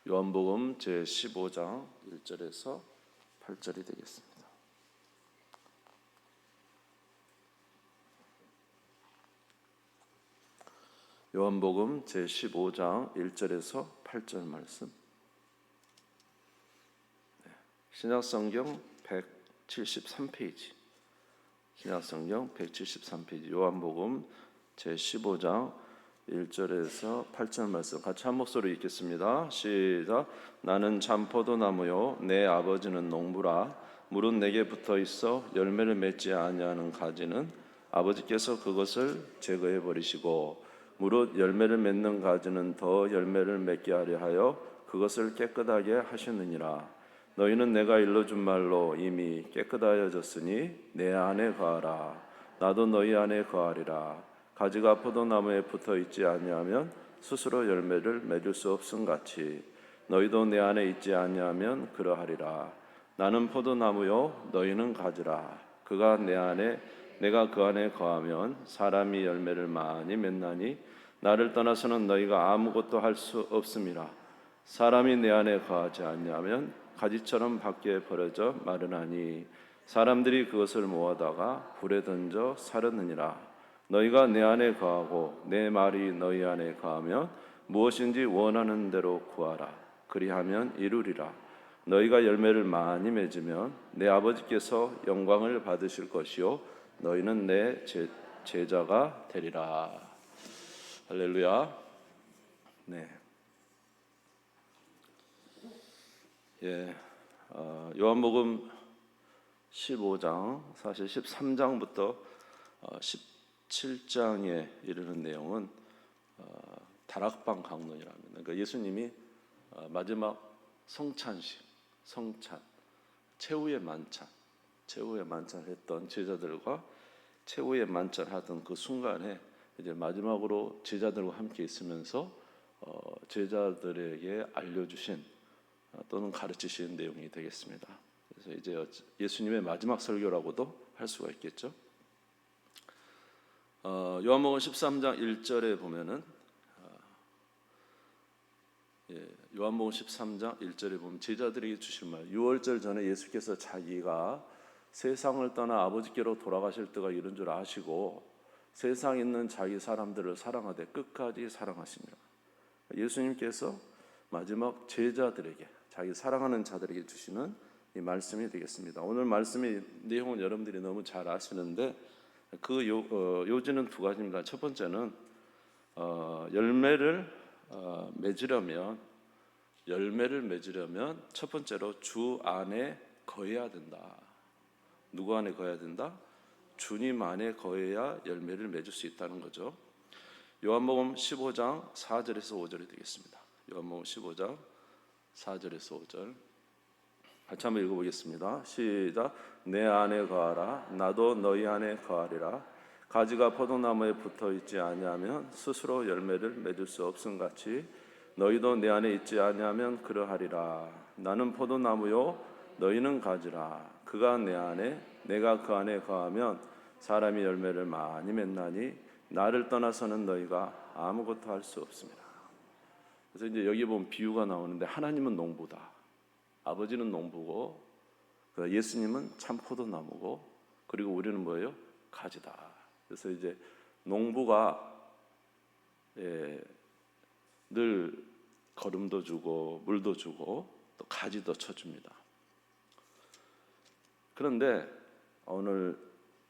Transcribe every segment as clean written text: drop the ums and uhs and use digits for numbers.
요한복음 제15장 1절에서 8절이 되겠습니다. 요한복음 제15장 1절에서 8절 말씀. 신약성경 173페이지. 신약성경 173페이지. 요한복음 제15장 1절에서 8절 말씀 같이 한 목소리로 읽겠습니다. 시작. 나는 참 포도나무요 내 아버지는 농부라. 무릇 내게 붙어 있어 열매를 맺지 아니하는 가지는 아버지께서 그것을 제거해 버리시고 무릇 열매를 맺는 가지는 더 열매를 맺게 하려 하여 그것을 깨끗하게 하셨느니라. 너희는 내가 일러준 말로 이미 깨끗하여졌으니 내 안에 거하라. 나도 너희 안에 거하리라. 가지가 포도나무에 붙어 있지 아니하면 스스로 열매를 맺을 수 없음 같이 너희도 내 안에 있지 아니하면 그러하리라. 나는 포도나무요 너희는 가지라. 그가 내 안에 내가 그 안에 거하면 사람이 열매를 많이 맺나니 나를 떠나서는 너희가 아무것도 할 수 없음이라. 사람이 내 안에 거하지 아니하면 가지처럼 밖에 버려져 마르나니 사람들이 그것을 모아다가 불에 던져 사르느니라. 너희가 내 안에 거하고 내 말이 너희 안에 거하면 무엇인지 원하는 대로 구하라. 그리하면 이루리라. 너희가 열매를 많이 맺으면 내 아버지께서 영광을 받으실 것이요 너희는 내 제자가 되리라. 할렐루야. 네. 요한복음 15장 사실 13장부터 17장에 이르는 내용은 다락방 강론이랍니다. 그러니까 예수님이 마지막 성찬식, 성찬, 최후의 만찬 했던 제자들과 최후의 만찬 하던 그 순간에 이제 마지막으로 제자들과 함께 있으면서 제자들에게 알려주신 또는 가르치신 내용이 되겠습니다. 그래서 이제 예수님의 마지막 설교라고도 할 수가 있겠죠. 요한복음 13장 1절에 보면은 요한복음 13장 1절에 보면 제자들에게 주실 말, 유월절 전에 예수께서 자기가 세상을 떠나 아버지께로 돌아가실 때가 이른 줄 아시고 세상에 있는 자기 사람들을 사랑하되 끝까지 사랑하시니라. 예수님께서 마지막 제자들에게, 자기 사랑하는 자들에게 주시는 이 말씀이 되겠습니다. 오늘 말씀의 내용은 여러분들이 너무 잘 아시는데 그 요지는 두 가지입니다. 첫 번째는 열매를 맺으려면 첫 번째로 주 안에 거해야 된다. 누구 안에 거해야 된다? 주님 안에 거해야 열매를 맺을 수 있다는 거죠. 요한복음 15장 4절에서 5절이 되겠습니다. 요한복음 15장 4절에서 5절 같이 한번 읽어보겠습니다. 시작. 내 안에 거하라. 나도 너희 안에 거하리라. 가지가 포도나무에 붙어 있지 아니하면 스스로 열매를 맺을 수 없음 같이 너희도 내 안에 있지 아니하면 그러하리라. 나는 포도나무요 너희는 가지라. 그가 내 안에 내가 그 안에 거하면 사람이 열매를 많이 맺나니 나를 떠나서는 너희가 아무것도 할 수 없습니다. 그래서 이제 여기 보면 비유가 나오는데 하나님은 농부다. 아버지는 농부고 예수님은 참 포도나무고 그리고 우리는 뭐예요? 가지다. 그래서 이제 농부가 늘 거름도 주고 물도 주고 또 가지도 쳐줍니다. 그런데 오늘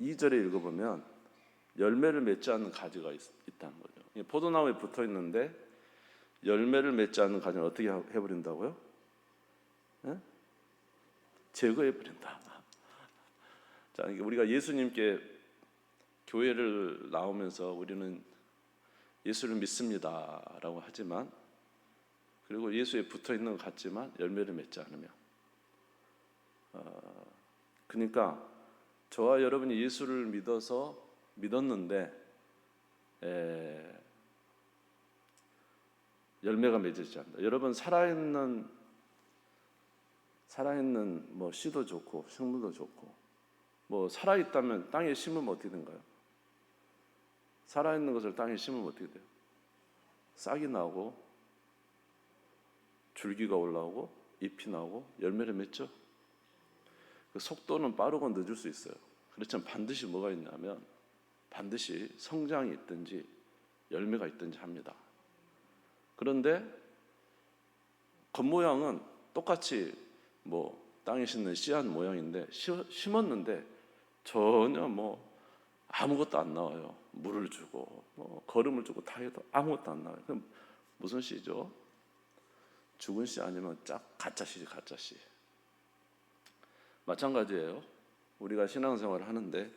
2절에 읽어보면 열매를 맺지 않는 가지가 있다는 거죠. 포도나무에 붙어 있는데 열매를 맺지 않는 가지는 어떻게 해버린다고요? 제거해버린다. 자, 우리가 예수님께 교회를 나오면서 우리는 예수를 믿습니다 라고 하지만 그리고 예수에 붙어있는 것 같지만 열매를 맺지 않으면 그러니까 저와 여러분이 예수를 믿었는데 열매가 맺어지지 않는다. 여러분 살아있는 뭐 씨도 좋고 식물도 좋고 뭐 살아있다면 땅에 심으면 어떻게 된가요? 살아있는 것을 땅에 심으면 어떻게 돼요? 싹이 나고 줄기가 올라오고 잎이 나오고 열매를 맺죠. 그 속도는 빠르고 늦을 수 있어요. 그렇지만 반드시 뭐가 있냐면 반드시 성장이 있든지 열매가 있든지 합니다. 그런데 겉모양은 똑같이 뭐 땅에 심는 씨앗 모양인데 심었는데 전혀 뭐 아무것도 안 나와요. 물을 주고 뭐 거름을 주고 다 해도 아무것도 안 나와요. 그럼 무슨 씨죠? 죽은 씨 아니면 가짜 씨지, 가짜 씨. 마찬가지예요. 우리가 신앙생활을 하는데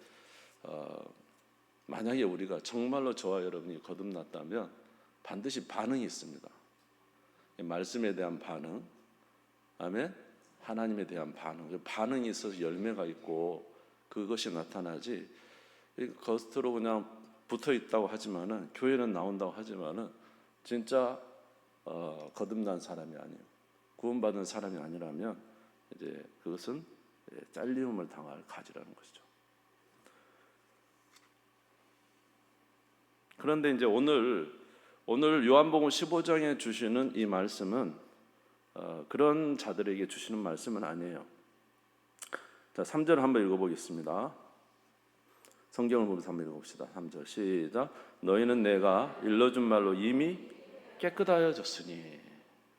만약에 우리가 정말로 저와 여러분이 거듭났다면 반드시 반응이 있습니다. 말씀에 대한 반응, 아멘. 하나님에 대한 반응, 반응이 있어서 열매가 있고 그것이 나타나지. 겉으로 그냥 붙어 있다고 하지만은 교회는 나온다고 하지만은 진짜 거듭난 사람이 아니에요. 구원받은 사람이 아니라면 이제 그것은 잘림을 당할 가지라는 것이죠. 그런데 이제 오늘 요한복음 15장에 주시는 이 말씀은 그런 자들에게 주시는 말씀은 아니에요. 자, 3절 한번 읽어보겠습니다. 성경을 보면서 한번 읽어봅시다. 3절 시작. 너희는 내가 일러준 말로 이미 깨끗하여졌으니.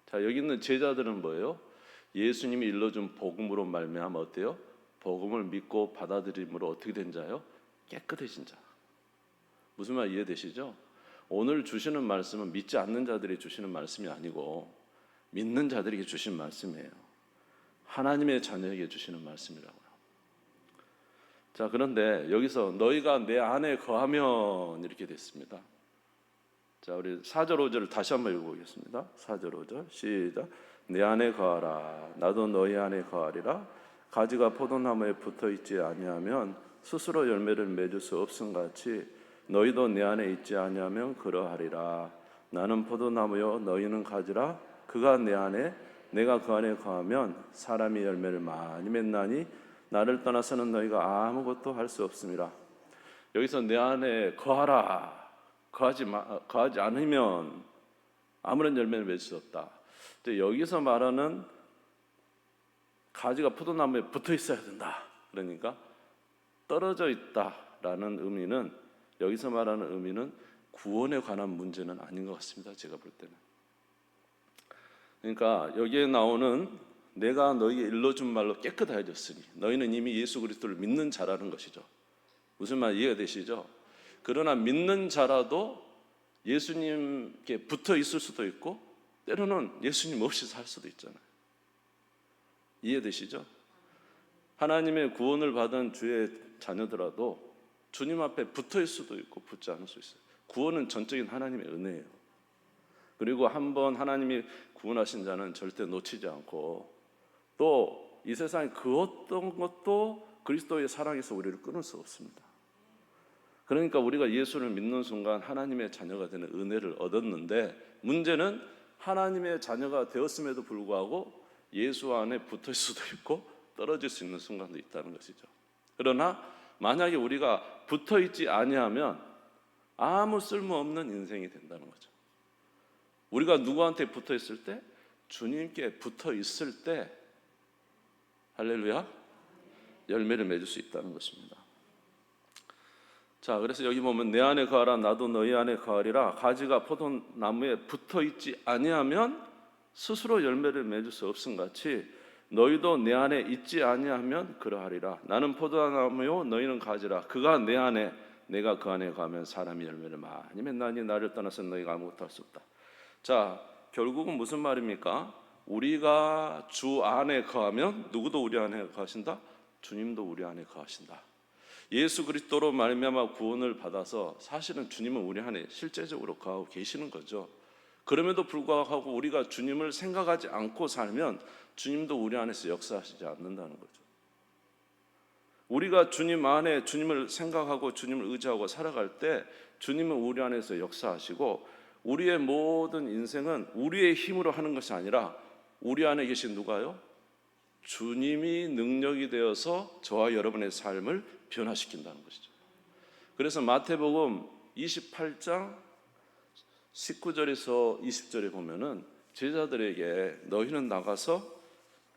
자, 여기 있는 제자들은 뭐예요? 예수님이 일러준 복음으로 말미암아 어때요? 복음을 믿고 받아들임으로 어떻게 된 자요? 깨끗해진 자. 무슨 말 이해되시죠? 오늘 주시는 말씀은 믿지 않는 자들이 주시는 말씀이 아니고 믿는 자들에게 주신 말씀이에요. 하나님의 자녀에게 주시는 말씀이라고요. 자, 그런데 여기서 너희가 내 안에 거하면 이렇게 됐습니다. 자, 우리 4절 5절을 다시 한번 읽어보겠습니다. 4절 5절 시작. 내 안에 거하라 나도 너희 안에 거하리라. 가지가 포도나무에 붙어있지 아니하면 스스로 열매를 맺을 수 없음같이 너희도 내 안에 있지 아니하면 그러하리라. 나는 포도나무요 너희는 가지라. 그가 내 안에 내가 그 안에 거하면 사람이 열매를 많이 맺나니 나를 떠나서는 너희가 아무것도 할 수 없음이라. 여기서 내 안에 거하라. 거하지 않으면 아무런 열매를 맺을 수 없다. 여기서 말하는 가지가 포도나무에 붙어 있어야 된다. 그러니까 떨어져 있다라는 의미는, 여기서 말하는 의미는 구원에 관한 문제는 아닌 것 같습니다. 제가 볼 때는. 그러니까 여기에 나오는 내가 너희에게 일러준 말로 깨끗하여졌으니, 너희는 이미 예수 그리스도를 믿는 자라는 것이죠. 무슨 말 이해가 되시죠? 그러나 믿는 자라도 예수님께 붙어 있을 수도 있고 때로는 예수님 없이 살 수도 있잖아요. 이해되시죠? 하나님의 구원을 받은 주의 자녀들아도 주님 앞에 붙어 있을 수도 있고 붙지 않을 수 있어요. 구원은 전적인 하나님의 은혜예요. 그리고 한번 하나님이 구원하신 자는 절대 놓치지 않고, 또 이 세상에 그 어떤 것도 그리스도의 사랑에서 우리를 끊을 수 없습니다. 그러니까 우리가 예수를 믿는 순간 하나님의 자녀가 되는 은혜를 얻었는데, 문제는 하나님의 자녀가 되었음에도 불구하고 예수 안에 붙을 수도 있고 떨어질 수 있는 순간도 있다는 것이죠. 그러나 만약에 우리가 붙어 있지 아니하면 아무 쓸모없는 인생이 된다는 거죠. 우리가 누구한테 붙어 있을 때? 주님께 붙어 있을 때, 할렐루야, 열매를 맺을 수 있다는 것입니다. 자, 그래서 여기 보면 내 안에 거하라 나도 너희 안에 거하리라. 가지가 포도나무에 붙어 있지 아니하면 스스로 열매를 맺을 수 없음같이 너희도 내 안에 있지 아니하면 그러하리라. 나는 포도나무요 너희는 가지라. 그가 내 안에 내가 그 안에 가면 사람이 열매를 많이 맺나니 나를 떠나서 너희가 아무것도 할 수 없다. 자, 결국은 무슨 말입니까? 우리가 주 안에 거하면 누구도 우리 안에 거하신다? 주님도 우리 안에 거하신다. 예수 그리스도로 말미암아 구원을 받아서 사실은 주님은 우리 안에 실제적으로 거하고 계시는 거죠. 그럼에도 불구하고 우리가 주님을 생각하지 않고 살면 주님도 우리 안에서 역사하시지 않는다는 거죠. 우리가 주님 안에 주님을 생각하고 주님을 의지하고 살아갈 때 주님은 우리 안에서 역사하시고, 우리의 모든 인생은 우리의 힘으로 하는 것이 아니라 우리 안에 계신 누가요? 주님이 능력이 되어서 저와 여러분의 삶을 변화시킨다는 것이죠. 그래서 마태복음 28장 19절에서 20절에 보면은 제자들에게 너희는 나가서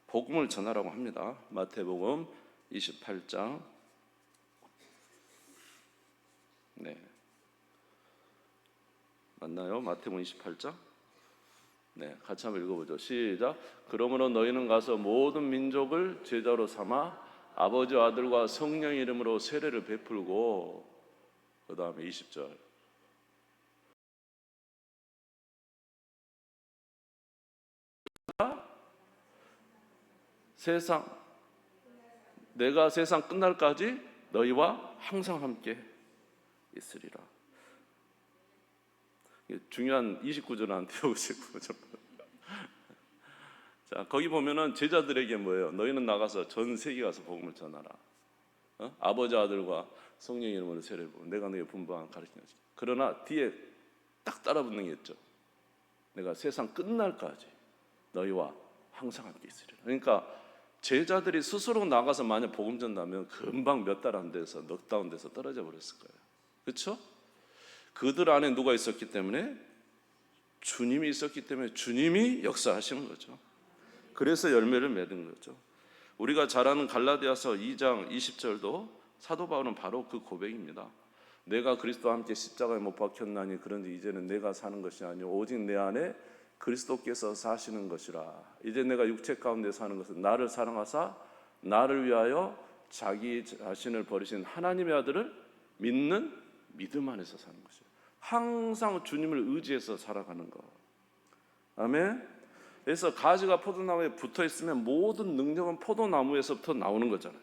복음을 전하라고 합니다. 마태복음 28장. 네. 맞나요? 마태복음 28장? 네, 같이 한번 읽어보죠. 시작. 그러므로 너희는 가서 모든 민족을 제자로 삼아 아버지와 아들과 성령 이름으로 세례를 베풀고, 그 다음에 20절. 내가 세상 끝날까지 너희와 항상 함께 있으리라. 중요한 29절 안 태우시고 좀. 자, 거기 보면은 제자들에게 뭐예요? 너희는 나가서 전 세계 가서 복음을 전하라. 아버지 아들과 성령 이름으로 세례를 부어 내가 너희 분부한 가르치는 것이다. 그러나 뒤에 딱 따라붙는 게 있죠. 내가 세상 끝날까지 너희와 항상 함께 있으리라. 그러니까 제자들이 스스로 나가서 만약 복음 전하면 금방 몇 달 안 돼서 넉다운 돼서 떨어져 버렸을 거예요. 그렇죠? 그들 안에 누가 있었기 때문에? 주님이 있었기 때문에 주님이 역사하시는 거죠. 그래서 열매를 맺은 거죠. 우리가 잘 아는 갈라디아서 2장 20절도 사도 바울은 바로 그 고백입니다. 내가 그리스도와 함께 십자가에 못 박혔나니 그런데 이제는 내가 사는 것이 아니오 오직 내 안에 그리스도께서 사시는 것이라. 이제 내가 육체 가운데 사는 것은 나를 사랑하사 나를 위하여 자기 자신을 버리신 하나님의 아들을 믿는 믿음 안에서 사는 것이에요. 항상 주님을 의지해서 살아가는 것. 아멘. 그래서 가지가 포도나무에 붙어 있으면 모든 능력은 포도나무에서부터 나오는 거잖아요.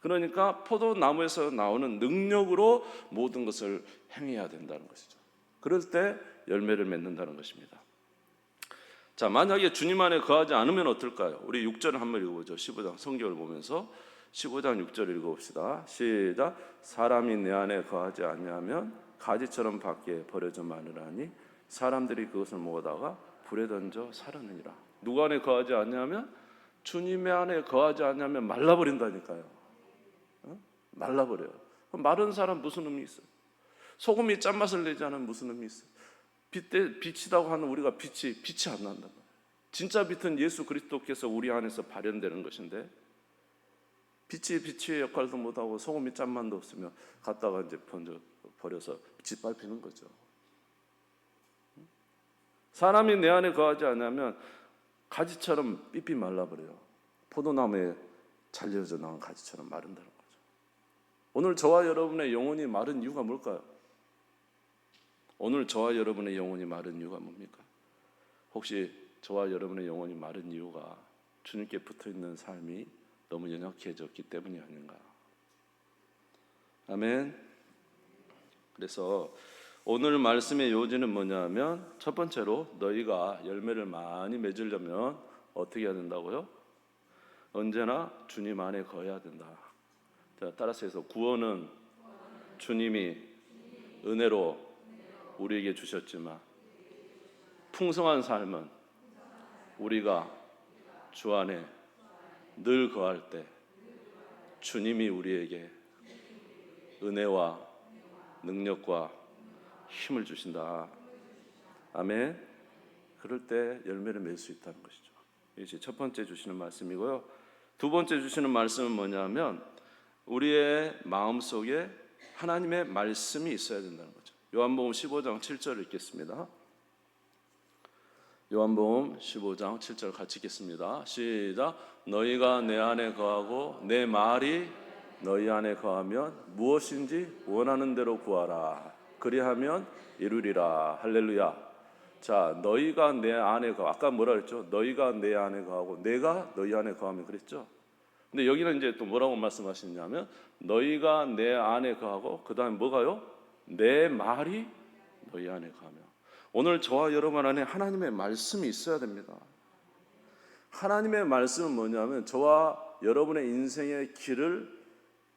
그러니까 포도나무에서 나오는 능력으로 모든 것을 행해야 된다는 것이죠. 그럴 때 열매를 맺는다는 것입니다. 자, 만약에 주님 안에 거하지 않으면 어떨까요? 우리 6절을 한번 읽어보죠. 15장 성경을 보면서 15장 6절 읽어봅시다. 시작. 사람이 내 안에 거하지 않냐면 가지처럼 밖에 버려져 마느라니 사람들이 그것을 모으다가 불에 던져 사르느니라. 누구 안에 거하지 않냐면 주님의 안에 거하지 않냐면 말라버린다니까요. 말라버려요. 마른 사람 무슨 의미 있어요? 소금이 짠맛을 내지 않으면 무슨 의미 있어요? 빛이라고 하는 우리가 빛이 안 난단 말이에요. 진짜 빛은 예수 그리스도께서 우리 안에서 발현되는 것인데 빛이 빛의 역할도 못하고 소금이 짠맛도 없으면 갖다가 이제 버려서 짓밟히는 거죠. 사람이 내 안에 거하지 않으면 가지처럼 삐삐 말라버려요. 포도나무에 잘려져 나온 가지처럼 마른다는 거죠. 오늘 저와 여러분의 영혼이 마른 이유가 뭘까요? 오늘 저와 여러분의 영혼이 마른 이유가 뭡니까? 혹시 저와 여러분의 영혼이 마른 이유가 주님께 붙어있는 삶이 너무 연약해졌기 때문이 아닌가? 아멘. 그래서 오늘 말씀의 요지는 뭐냐면 첫 번째로 너희가 열매를 많이 맺으려면 어떻게 해야 된다고요? 언제나 주님 안에 거해야 된다. 자, 따라서 해서 구원은 주님이 은혜로 우리에게 주셨지만 풍성한 삶은 우리가 주 안에 늘 거할 때 주님이 우리에게 은혜와 능력과 힘을 주신다. 아멘. 그럴 때 열매를 맺을 수 있다는 것이죠. 이것이 첫 번째 주시는 말씀이고요. 두 번째 주시는 말씀은 뭐냐면 우리의 마음속에 하나님의 말씀이 있어야 된다는 거죠. 요한복음 15장 7절을 읽겠습니다. 요한복음 15장 7절 같이 읽겠습니다. 시작. 너희가 내 안에 거하고 내 말이 너희 안에 거하면 무엇인지 원하는 대로 구하라. 그리하면 이루리라. 할렐루야. 자, 너희가 내 안에 거하. 아까 뭐라 그랬죠? 너희가 내 안에 거하고 내가 너희 안에 거하면 그랬죠? 근데 여기는 이제 또 뭐라고 말씀하시냐면 너희가 내 안에 거하고 그 다음에 뭐가요? 내 말이 너희 안에 거하면. 오늘 저와 여러분 안에 하나님의 말씀이 있어야 됩니다. 하나님의 말씀은 뭐냐면 저와 여러분의 인생의 길을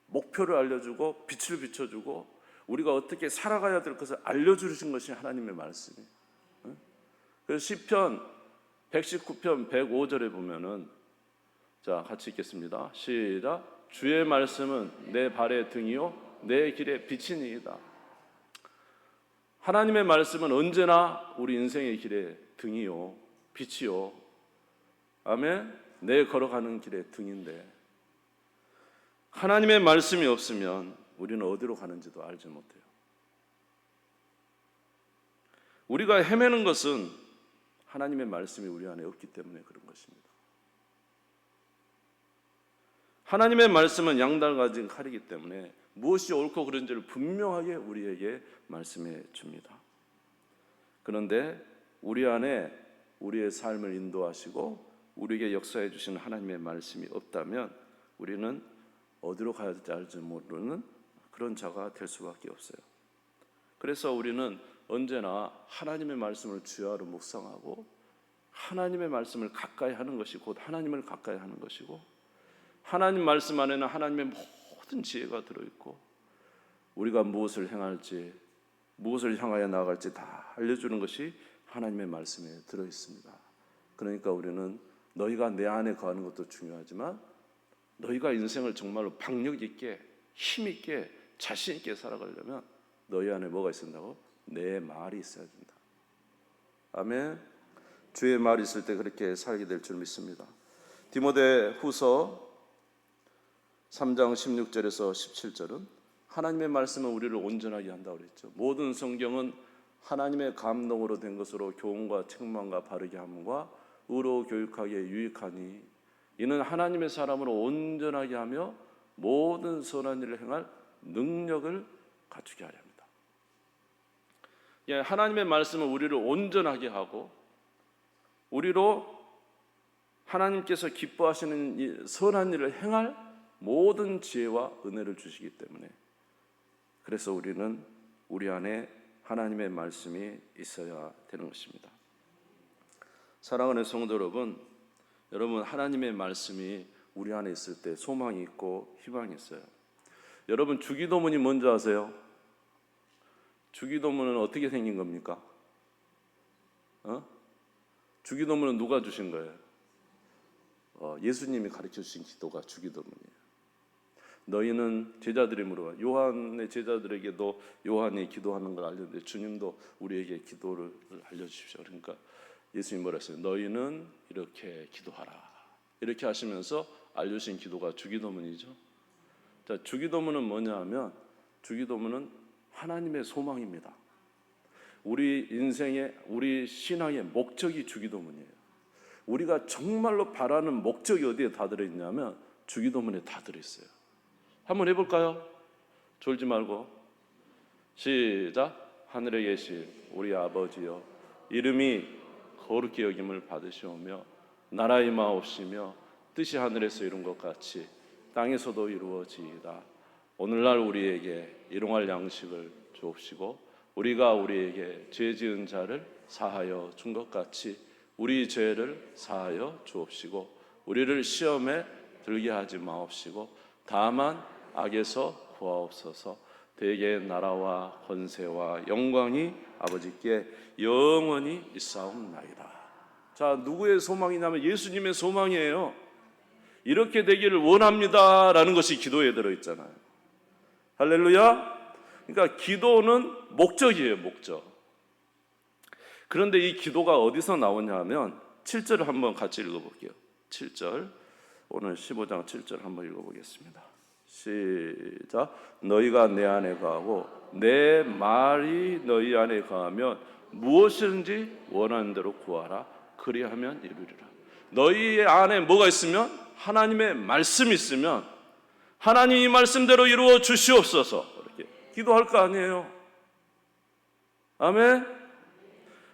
목표를 알려주고 빛을 비춰주고 우리가 어떻게 살아가야 될 것을 알려주신 것이 하나님의 말씀이에요. 그래서 시편 119편 105절에 보면은 자 같이 읽겠습니다. 시작. 주의 말씀은 내 발의 등이요 내 길의 빛이니이다. 하나님의 말씀은 언제나 우리 인생의 길에 등이요, 빛이요. 아멘. 내 걸어가는 길의 등인데 하나님의 말씀이 없으면 우리는 어디로 가는지도 알지 못해요. 우리가 헤매는 것은 하나님의 말씀이 우리 안에 없기 때문에 그런 것입니다. 하나님의 말씀은 양날 가진 칼이기 때문에 무엇이 옳고 그른지를 분명하게 우리에게 말씀해 줍니다. 그런데 우리 안에 우리의 삶을 인도하시고 우리에게 역사해 주신 하나님의 말씀이 없다면 우리는 어디로 가야 될지 알지 모르는 그런 자가 될 수밖에 없어요. 그래서 우리는 언제나 하나님의 말씀을 주야로 묵상하고 하나님의 말씀을 가까이 하는 것이 곧 하나님을 가까이 하는 것이고, 하나님 말씀 안에는 하나님의 모든 지혜가 들어있고 우리가 무엇을 행할지 무엇을 향하여 나아갈지 다 알려주는 것이 하나님의 말씀에 들어있습니다. 그러니까 우리는 너희가 내 안에 거하는 것도 중요하지만 너희가 인생을 정말로 박력 있게 힘 있게 자신 있게 살아가려면 너희 안에 뭐가 있어야 된다고? 내 말이 있어야 된다. 아멘. 주의 말이 있을 때 그렇게 살게 될 줄 믿습니다. 디모데 후서 3장 16절에서 17절은 하나님의 말씀은 우리를 온전하게 한다고 그랬죠. 모든 성경은 하나님의 감동으로 된 것으로 교훈과 책망과 바르게 함과 의로 교육하기에 유익하니 이는 하나님의 사람으로 온전하게 하며 모든 선한 일을 행할 능력을 갖추게 하려 합니다. 하나님의 말씀은 우리를 온전하게 하고 우리로 하나님께서 기뻐하시는 선한 일을 행할 모든 지혜와 은혜를 주시기 때문에, 그래서 우리는 우리 안에 하나님의 말씀이 있어야 되는 것입니다. 사랑하는 성도 여러분, 하나님의 말씀이 우리 안에 있을 때 소망이 있고 희망이 있어요. 여러분, 주기도문이 뭔지 아세요? 주기도문은 어떻게 생긴 겁니까? 주기도문은 누가 주신 거예요? 예수님이 가르쳐 주신 기도가 주기도문이에요. 너희는 제자들이 물어봐. 요한의 제자들에게도 요한이 기도하는 걸 알렸는데 주님도 우리에게 기도를 알려주십시오. 그러니까 예수님이 뭐라 했어요? 너희는 이렇게 기도하라. 이렇게 하시면서 알려주신 기도가 주기도문이죠. 자, 주기도문은 뭐냐 하면 주기도문은 하나님의 소망입니다. 우리 인생의 우리 신앙의 목적이 주기도문이에요. 우리가 정말로 바라는 목적이 어디에 다 들어있냐면 주기도문에 다 들어있어요. 한번 해볼까요? 졸지 말고 시작. 하늘에 계신 우리 아버지여, 이름이 거룩히 여김을 받으시오며 나라 임하옵시며 뜻이 하늘에서 이룬 것 같이 땅에서도 이루어지이다. 오늘날 우리에게 일용할 양식을 주옵시고 우리가 우리에게 죄 지은 자를 사하여 준 것 같이 우리 죄를 사하여 주옵시고 우리를 시험에 들게 하지 마옵시고 다만 악에서 구하옵소서. 대개 나라와 권세와 영광이 아버지께 영원히 있사옵나이다. 자, 누구의 소망이냐면 예수님의 소망이에요. 이렇게 되기를 원합니다라는 것이 기도에 들어있잖아요. 할렐루야. 그러니까 기도는 목적이에요, 목적. 그런데 이 기도가 어디서 나오냐 하면 7절을 한번 같이 읽어볼게요. 7절, 오늘 15장 7절 한번 읽어보겠습니다. 시작. 너희가 내 안에 거하고 내 말이 너희 안에 거하면 무엇이든지 원하는 대로 구하라. 그리하면 이루리라. 너희 안에 뭐가 있으면? 하나님의 말씀이 있으면 하나님 이 말씀대로 이루어 주시옵소서 이렇게 기도할 거 아니에요. 아멘.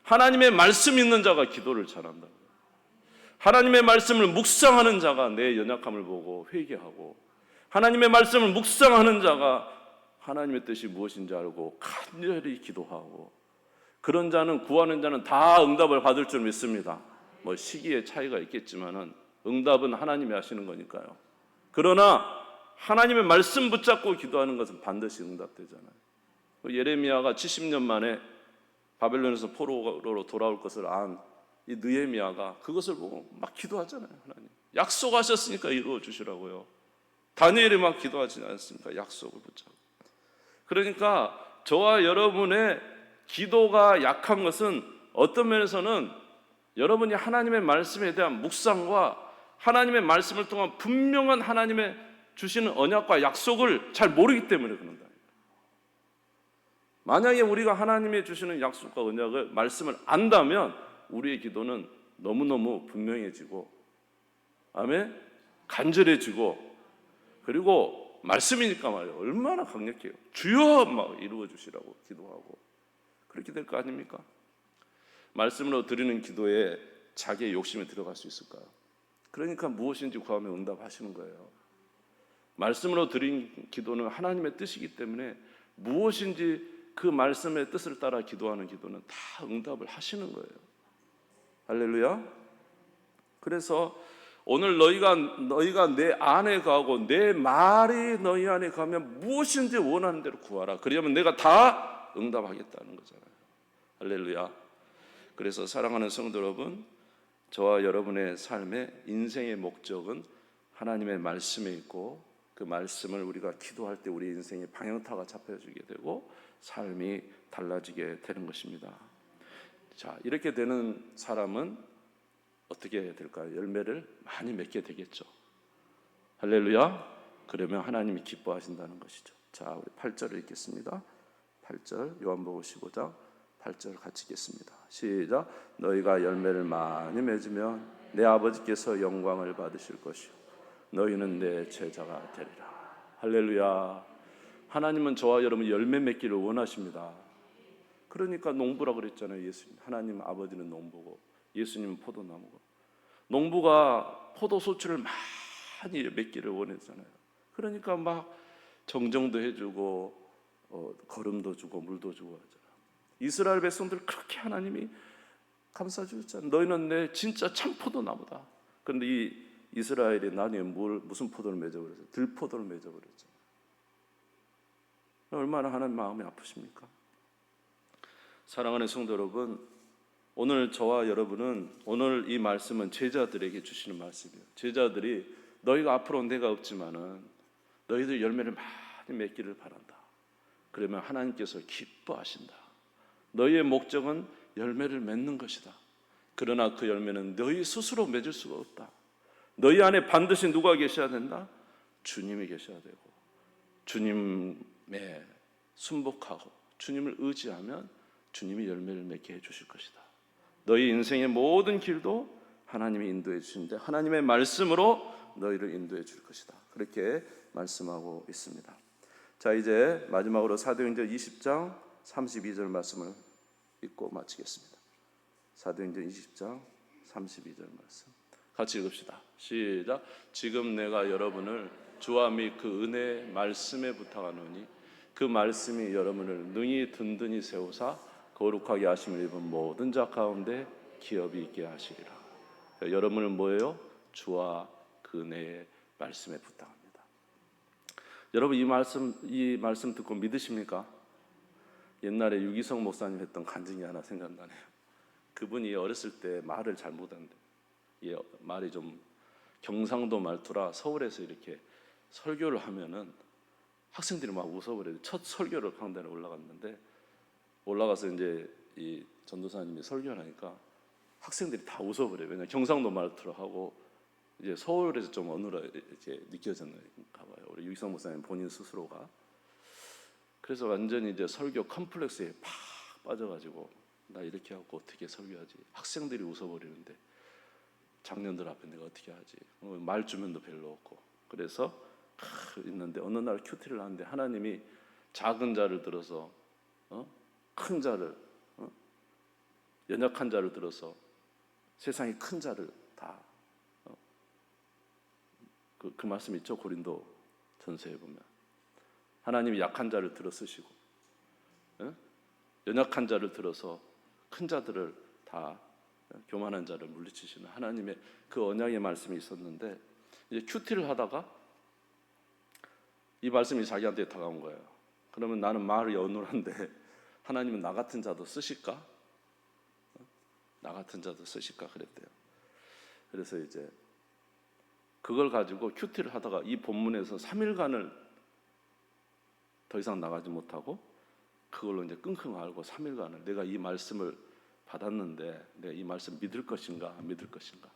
하나님의 말씀 있는 자가 기도를 잘한다. 하나님의 말씀을 묵상하는 자가 내 연약함을 보고 회개하고 하나님의 말씀을 묵상하는 자가 하나님의 뜻이 무엇인지 알고 간절히 기도하고, 그런 자는, 구하는 자는 다 응답을 받을 줄 믿습니다. 뭐 시기의 차이가 있겠지만은 응답은 하나님이 하시는 거니까요. 그러나 하나님의 말씀 붙잡고 기도하는 것은 반드시 응답되잖아요. 예레미야가 70년 만에 바벨론에서 포로로 돌아올 것을 안 이 느헤미야가 그것을 보고 막 기도하잖아요. 하나님 약속하셨으니까 이루어 주시라고요. 다니엘이 막 기도하지 않습니까? 약속을 붙잡고. 그러니까 저와 여러분의 기도가 약한 것은 어떤 면에서는 여러분이 하나님의 말씀에 대한 묵상과 하나님의 말씀을 통한 분명한 하나님의 주시는 언약과 약속을 잘 모르기 때문에 그런다. 만약에 우리가 하나님의 주시는 약속과 언약을 말씀을 안다면 우리의 기도는 너무너무 분명해지고, 아멘, 간절해지고, 그리고 말씀이니까 말이에요. 얼마나 강력해요. 주여 막 이루어 주시라고 기도하고 그렇게 될 거 아닙니까? 말씀으로 드리는 기도에 자기의 욕심이 들어갈 수 있을까요? 그러니까 무엇인지 구하면 응답하시는 거예요. 말씀으로 드린 기도는 하나님의 뜻이기 때문에 무엇인지 그 말씀의 뜻을 따라 기도하는 기도는 다 응답을 하시는 거예요. 할렐루야. 그래서 오늘 너희가 내 안에 가고 내 말이 너희 안에 가면 무엇인지 원하는 대로 구하라. 그러면 내가 다 응답하겠다는 거잖아요. 할렐루야. 그래서 사랑하는 성도 여러분, 저와 여러분의 삶의 인생의 목적은 하나님의 말씀에 있고, 그 말씀을 우리가 기도할 때 우리 인생의 방향타가 잡혀지게 되고 삶이 달라지게 되는 것입니다. 자, 이렇게 되는 사람은 어떻게 해야 될까요? 열매를 많이 맺게 되겠죠. 할렐루야. 그러면 하나님이 기뻐하신다는 것이죠. 자, 우리 8절을 읽겠습니다. 8절, 요한복음 15장 8절 같이 읽겠습니다. 시작. 너희가 열매를 많이 맺으면 내 아버지께서 영광을 받으실 것이요 너희는 내 제자가 되리라. 할렐루야. 하나님은 저와 여러분 열매 맺기를 원하십니다. 그러니까 농부라 그랬잖아요. 예수님. 하나님 아버지는 농부고 예수님은 포도나무고, 농부가 포도소출을 많이 맺기를 원했잖아요. 그러니까 막 정정도 해주고 거름도 주고 물도 주고 하잖아요. 이스라엘 백성들 그렇게 하나님이 감싸주셨잖아요. 너희는 내 진짜 참 포도나무다. 그런데 이 이스라엘이 나중에 무슨 포도를 맺어버렸어요? 들포도를 맺어버렸잖아요. 얼마나 하나님 마음이 아프십니까? 사랑하는 성도 여러분, 오늘 저와 여러분은, 오늘 이 말씀은 제자들에게 주시는 말씀이에요. 제자들이 너희가 앞으로 내가 없지만은 너희들 열매를 많이 맺기를 바란다. 그러면 하나님께서 기뻐하신다. 너희의 목적은 열매를 맺는 것이다. 그러나 그 열매는 너희 스스로 맺을 수가 없다. 너희 안에 반드시 누가 계셔야 된다? 주님이 계셔야 되고, 주님에 순복하고 주님을 의지하면 주님이 열매를 맺게 해주실 것이다. 너희 인생의 모든 길도 하나님이 인도해 주시는데 하나님의 말씀으로 너희를 인도해 줄 것이다. 그렇게 말씀하고 있습니다. 자, 이제 마지막으로 사도행전 20장 32절 말씀을 읽고 마치겠습니다. 사도행전 20장 32절 말씀 같이 읽읍시다. 시작. 지금 내가 여러분을 주와 및 그 은혜의 말씀에 부탁하노니 그 말씀이 여러분을 능히 든든히 세우사 거룩하게 하심을 입은 모든 자 가운데 기업이 있게 하시리라. 여러분을 뭐예요? 주와 그 은혜의 말씀에 부탁합니다. 여러분 이 말씀 듣고 믿으십니까? 옛날에 유기성 목사님 했던 간증이 하나 생각나네요. 그분이 어렸을 때 말을 잘 못하는데, 말이 좀 경상도 말투라 서울에서 이렇게 설교를 하면은 학생들이 막 웃어버려요. 첫 설교를 강단에 올라갔는데, 올라가서 이제 이 전도사님이 설교를 하니까 학생들이 다 웃어버려요. 왜냐면 경상도 말투로 하고 이제 서울에서 좀 어느라 이렇게 느껴졌나 봐요. 우리 유기성 목사님 본인 스스로가. 그래서 완전히 이제 설교 컴플렉스에 팍 빠져가지고 나 이렇게 하고 어떻게 설교하지? 학생들이 웃어버리는데 장년들 앞에 내가 어떻게 하지? 말 주면도 별로 없고. 그래서 있는데 어느 날 큐티를 하는데 하나님이 작은 자를 들어서 큰 자를, 연약한 자를 들어서 세상의 큰 자를 다, 그 말씀 있죠? 고린도 전서에 보면 하나님이 약한 자를 들어 쓰시고 연약한 자를 들어서 큰 자들을 다, 교만한 자를 물리치시는 하나님의 그 언약의 말씀이 있었는데, 이제 큐티를 하다가 이 말씀이 자기한테 다가온 거예요. 그러면 나는 말이 어눌한데 하나님은 나 같은 자도 쓰실까? 나 같은 자도 쓰실까? 그랬대요. 그래서 이제 그걸 가지고 큐티를 하다가 이 본문에서 3일간을 더 이상 나가지 못하고 그걸로 이제 끙끙 앓고 3일간을 내가 이 말씀을 받았는데 내가 이 말씀 믿을 것인가 안 믿을 것인가,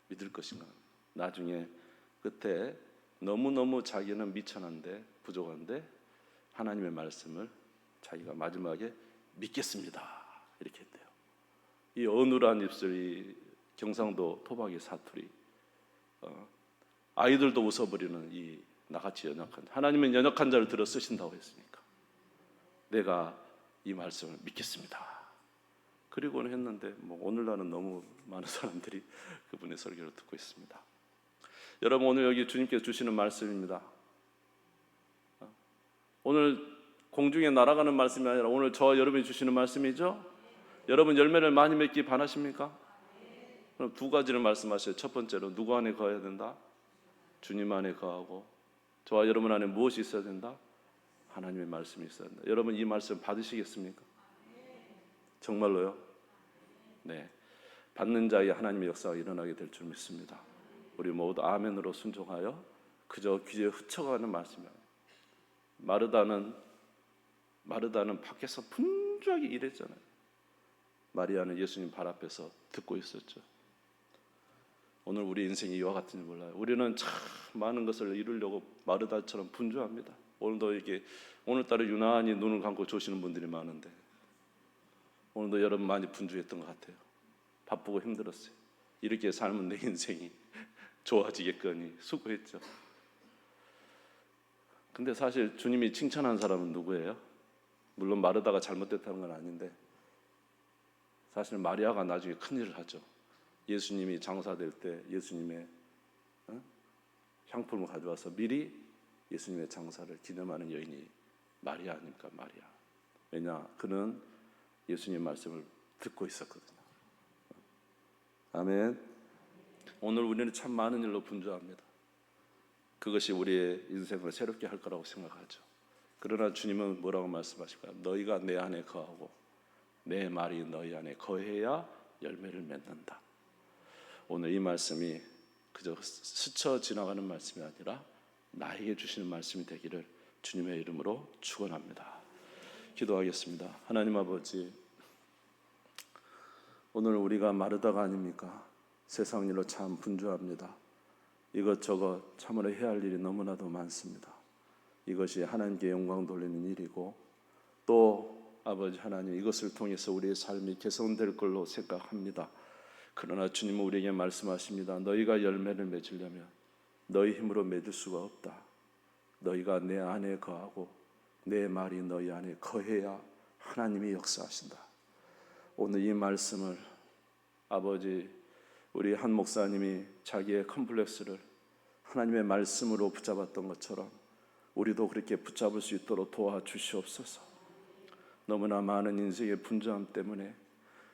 믿을 것인가. 나중에 그때 너무너무 자기는 미천한데 부족한데 하나님의 말씀을 자기가 마지막에 믿겠습니다 이렇게 했대요. 이 어눌한 입술이 경상도 토박이 사투리, 아이들도 웃어버리는 이 나같이 연약한, 하나님은 연약한 자를 들어 쓰신다고 했으니까 내가 이 말씀을 믿겠습니다. 그리고는 했는데 오늘날은 너무 많은 사람들이 그분의 설교를 듣고 있습니다. 여러분, 오늘 여기 주님께서 주시는 말씀입니다. 오늘 공중에 날아가는 말씀이 아니라 오늘 저와 여러분이 주시는 말씀이죠. 여러분 열매를 많이 맺기 바라십니까? 그럼 두 가지를 말씀하셔요. 첫 번째로 누구 안에 거해야 된다? 주님 안에 거하고, 저와 여러분 안에 무엇이 있어야 된다? 하나님의 말씀이 있어야 된다. 여러분 이 말씀 받으시겠습니까? 정말로요? 네, 받는 자의 하나님의 역사가 일어나게 될 줄 믿습니다. 우리 모두 아멘으로 순종하여 그저 귀에 흩쳐가는 말씀이에요. 마르다는 밖에서 분주하게 일했잖아요. 마리아는 예수님 발 앞에서 듣고 있었죠. 오늘 우리 인생이 이와 같은지 몰라요. 우리는 참 많은 것을 이루려고 마르다처럼 분주합니다. 오늘도 이렇게 오늘따라 유난히 눈을 감고 조시는 분들이 많은데 오늘도 여러분 많이 분주했던 것 같아요. 바쁘고 힘들었어요. 이렇게 살면 내 인생이 좋아지겠거니 수고했죠. 근데 사실 주님이 칭찬한 사람은 누구예요? 물론 마르다가 잘못됐다는 건 아닌데 사실 마리아가 나중에 큰일을 하죠. 예수님이 장사될 때 예수님의 향품을 가져와서 미리 예수님의 장사를 기념하는 여인이 마리아 아닙니까? 마리아. 왜냐? 그는 예수님 말씀을 듣고 있었거든요. 아멘. 오늘 우리는 참 많은 일로 분주합니다. 그것이 우리의 인생을 새롭게 할 거라고 생각하죠. 그러나 주님은 뭐라고 말씀하실까요? 너희가 내 안에 거하고 내 말이 너희 안에 거해야 열매를 맺는다. 오늘 이 말씀이 그저 스쳐 지나가는 말씀이 아니라 나에게 주시는 말씀이 되기를 주님의 이름으로 축원합니다. 기도하겠습니다. 하나님 아버지, 오늘 우리가 마르다가 아닙니까? 세상 일로 참 분주합니다. 이것저것 참으로 해야 할 일이 너무나도 많습니다. 이것이 하나님께 영광 돌리는 일이고 또 아버지 하나님, 이것을 통해서 우리의 삶이 개선될 걸로 생각합니다. 그러나 주님은 우리에게 말씀하십니다. 너희가 열매를 맺으려면 너희 힘으로 맺을 수가 없다. 너희가 내 안에 거하고 내 말이 너희 안에 거해야 하나님이 역사하신다. 오늘 이 말씀을 아버지, 우리 한 목사님이 자기의 컴플렉스를 하나님의 말씀으로 붙잡았던 것처럼 우리도 그렇게 붙잡을 수 있도록 도와주시옵소서. 너무나 많은 인생의 분주함 때문에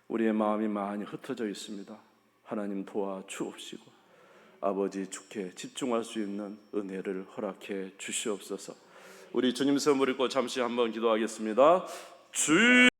우리의 마음이 많이 흩어져 있습니다. 하나님 도와주옵시고 아버지, 주께 집중할 수 있는 은혜를 허락해 주시옵소서. 우리 주님 선물 읽고 잠시 한번 기도하겠습니다. 주